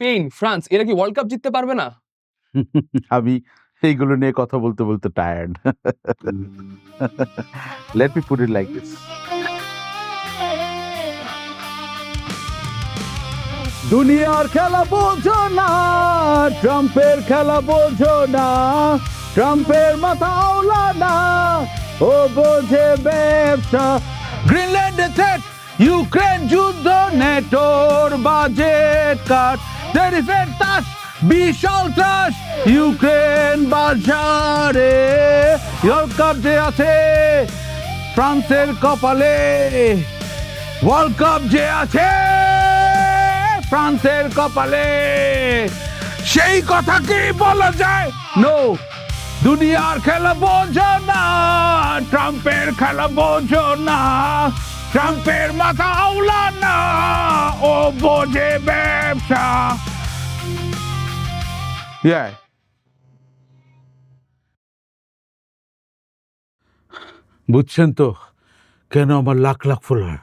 Spain, France এরা কি world cup জিততে পারবে না? আমি এইগুলো নিয়ে কথা বলতে, বলতে tired. Let me put it like this. দুনিয়ার খেলা বোঝো না, ট্রাম্পের খেলা বোঝো না, ট্রাম্পের মাথা আওলা না, ও বোঝে ব্যবসা। গ্রিনল্যান্ডে সেট, ইউক্রেন যুদ্ধ, নেটোর বাজেট কাট, টেরিফের তাস, বিশাল ত্রাস, ইউক্রেন বাজারে, ওয়ার্ল্ড কাপ যে আছে ফ্রান্সের কপালে, ওয়ার্ল্ড কাপ যে আছে ফ্রান্সের কপালে, সেই কথা কি বলা যায়? নো, দুনিয়ার খেলা বোঝো না, ট্রাম্পের খেলা বোঝো না, ট্রাম্পের মাথা আওলা না, ও বোঝে ব্যবসা। বুঝছেন তো কেন আমার লাখ লাখ ফলোয়ার?